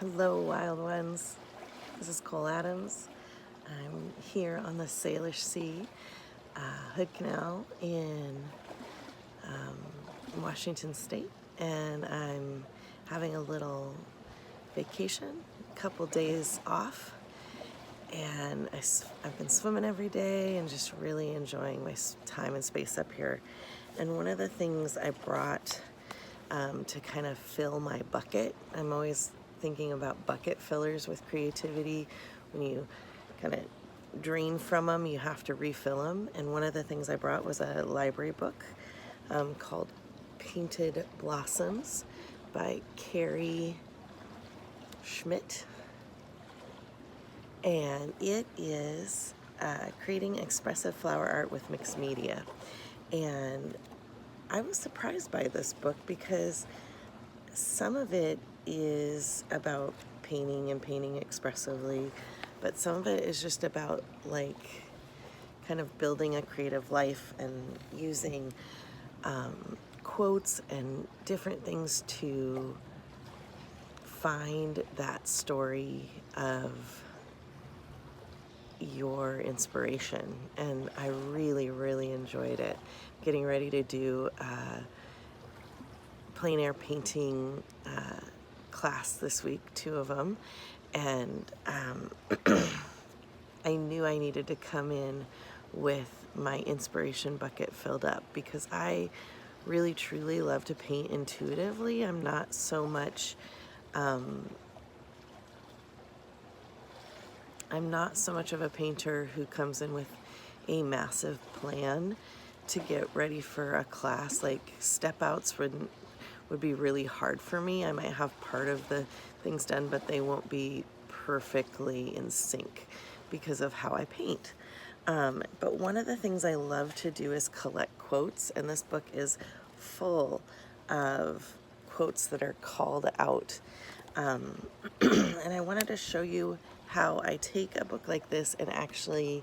Hello, wild ones. This is Cole Adams. I'm here on the Salish Sea, Hood Canal in Washington State, and I'm having a little vacation, a couple days off, and I've been swimming every day and just really enjoying my time and space up here. And one of the things I brought to kind of fill my bucket, I'm always thinking about bucket fillers with creativity. When you kind of drain from them, you have to refill them. And one of the things I brought was a library book called Painted Blossoms by Carrie Schmidt. And it is creating expressive flower art with mixed media. And I was surprised by this book because some of it is about painting and painting expressively, but some of it is just about like kind of building a creative life and using quotes and different things to find that story of your inspiration. And I really, really enjoyed it. Getting ready to do plein air painting class this week, 2 of them, and I knew I needed to come in with my inspiration bucket filled up because I really truly love to paint intuitively. I'm not so much of a painter who comes in with a massive plan to get ready for a class. Like step outs would be really hard for me. I might have part of the things done, but they won't be perfectly in sync because of how I paint. But one of the things I love to do is collect quotes, and this book is full of quotes that are called out. And I wanted to show you how I take a book like this and actually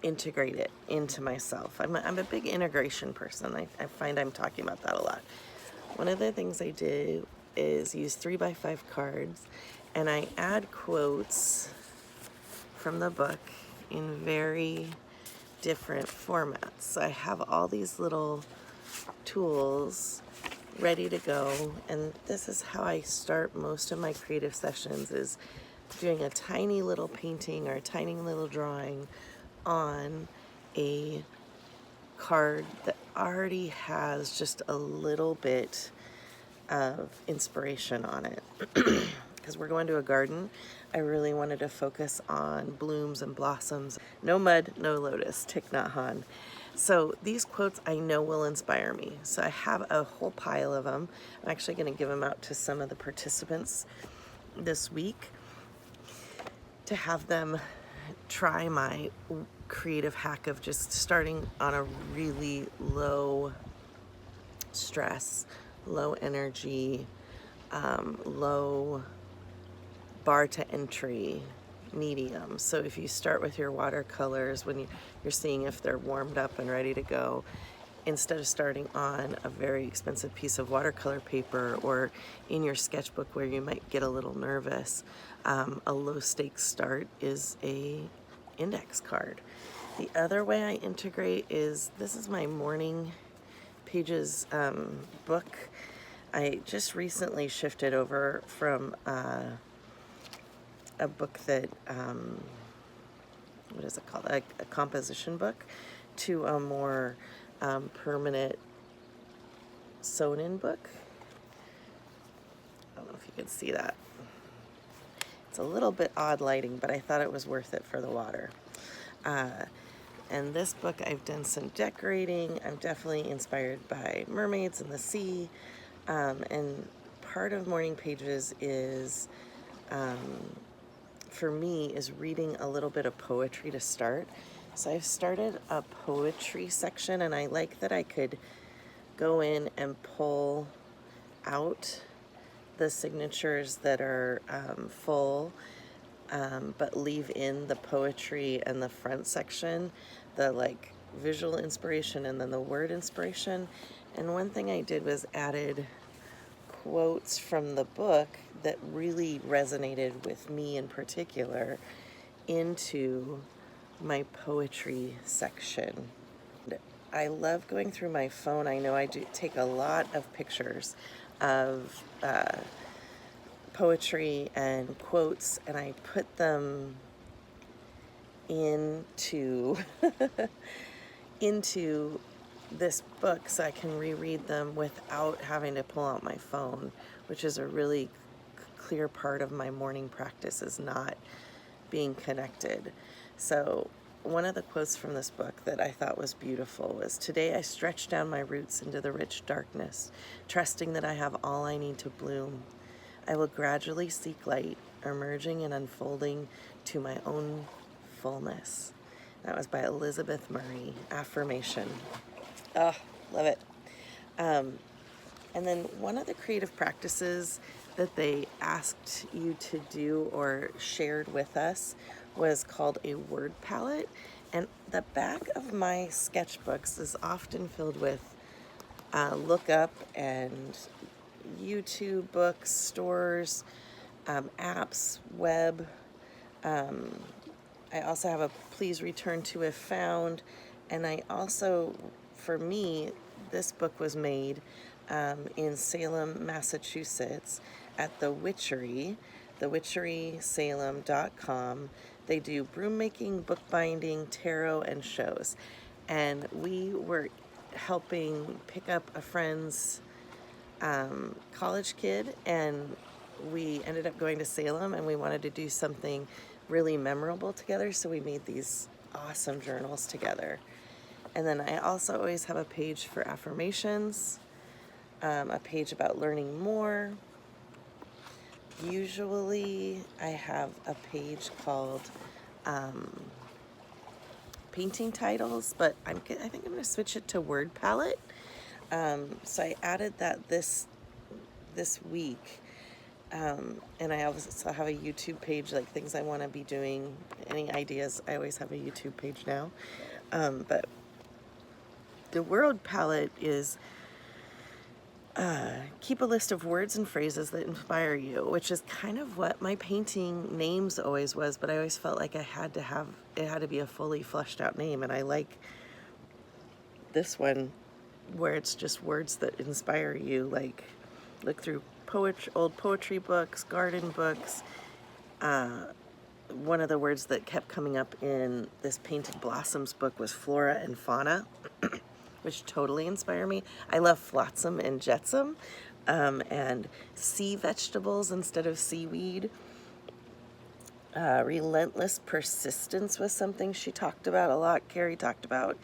integrate it into myself. I'm a big integration person. I find I'm talking about that a lot. One of the things I do is use 3x5 cards, and I add quotes from the book in very different formats. So I have all these little tools ready to go, and this is how I start most of my creative sessions, is doing a tiny little painting or a tiny little drawing on a card that already has just a little bit of inspiration on it. Because we're going to a garden, I really wanted to focus on blooms and blossoms. No mud, no lotus, Thich Nhat Hanh. So these quotes I know will inspire me. So I have a whole pile of them. I'm actually going to give them out to some of the participants this week to have them try my creative hack of just starting on a really low stress, low energy, low bar to entry medium. So if you start with your watercolors, when you're seeing if they're warmed up and ready to go, instead of starting on a very expensive piece of watercolor paper or in your sketchbook where you might get a little nervous, a low stakes start is a index card. The other way I integrate is, this is my morning pages book. I just recently shifted over from a book that, what is it called? A composition book to a more permanent sewn-in book. I don't know if you can see that. It's a little bit odd lighting, but I thought it was worth it for the water. And this book, I've done some decorating. I'm definitely inspired by mermaids and the sea. And part of Morning Pages is, for me, is reading a little bit of poetry to start. So I've started a poetry section, and I like that I could go in and pull out the signatures that are full, but leave in the poetry and the front section, the like visual inspiration and then the word inspiration. And one thing I did was added quotes from the book that really resonated with me in particular into my poetry section. I love going through my phone. I know I do take a lot of pictures of poetry and quotes, and I put them into into this book so I can reread them without having to pull out my phone, which is a really clear part of my morning practice, is not being connected. So one of the quotes from this book that I thought was beautiful was, "Today I stretch down my roots into the rich darkness, trusting that I have all I need to bloom. I will gradually seek light, emerging and unfolding to my own fullness." That was by Elizabeth Murray, affirmation. Oh, love it. And then one of the creative practices that they asked you to do or shared with us was called a word palette. And the back of my sketchbooks is often filled with lookup and YouTube books, stores, apps, web. I also have a please return to if found. And I also, for me, this book was made in Salem, Massachusetts at the Witchery, thewitcherysalem.com. They do broom making, bookbinding, tarot, and shows. And we were helping pick up a friend's college kid, and we ended up going to Salem, and we wanted to do something really memorable together, so we made these awesome journals together. And then I also always have a page for affirmations, a page about learning more. Usually I have a page called painting titles, but I think I'm going to switch it to word palette. So I added that this week. And I also have a YouTube page, like things I want to be doing, any ideas. I always have a YouTube page now. But the word palette is keep a list of words and phrases that inspire you, which is kind of what my painting names always was, but I always felt like it had to be a fully fleshed out name. And I like this one where it's just words that inspire you, like look through old poetry books, garden books. One of the words that kept coming up in this Painted Blossoms book was flora and fauna, which totally inspire me. I love flotsam and jetsam, and sea vegetables instead of seaweed. Relentless persistence was something she talked about a lot, Carrie talked about,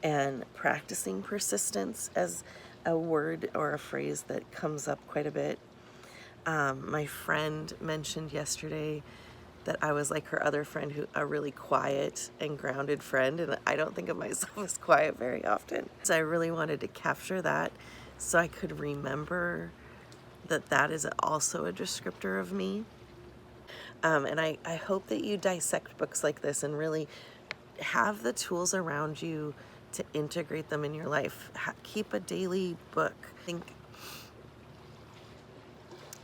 and practicing persistence as a word or a phrase that comes up quite a bit. My friend mentioned yesterday that I was like her other friend, a really quiet and grounded friend, and I don't think of myself as quiet very often. So I really wanted to capture that so I could remember that is also a descriptor of me. And I hope that you dissect books like this and really have the tools around you to integrate them in your life. Keep a daily book. Think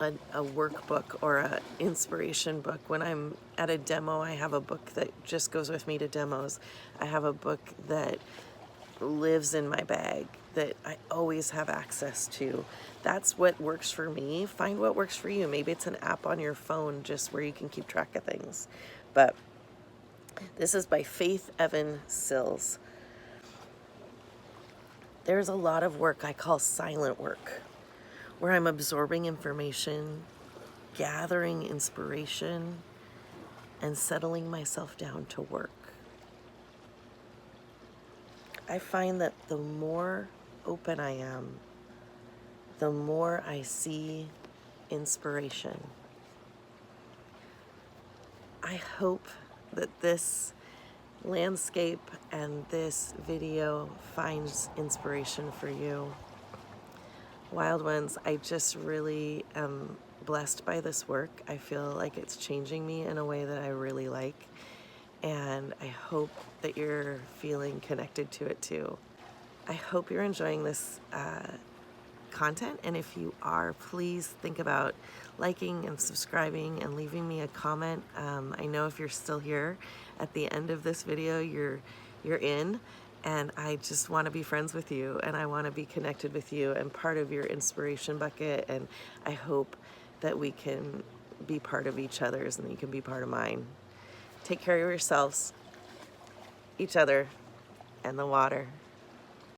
a workbook or a inspiration book. When I'm at a demo, I have a book that just goes with me to demos. I have a book that lives in my bag that I always have access to. That's what works for me. Find what works for you. Maybe it's an app on your phone just where you can keep track of things. But this is by Faith Evan Sills. There's a lot of work I call silent work, where I'm absorbing information, gathering inspiration, and settling myself down to work. I find that the more open I am, the more I see inspiration. I hope that this landscape and this video finds inspiration for you. Wild Ones, I just really am blessed by this work. I feel like it's changing me in a way that I really like, and I hope that you're feeling connected to it too. I hope you're enjoying this content, and if you are, please think about liking and subscribing and leaving me a comment. I know if you're still here at the end of this video, you're in, and I just want to be friends with you, and I want to be connected with you and part of your inspiration bucket, and I hope that we can be part of each other's and you can be part of mine. Take care of yourselves, each other, and the water.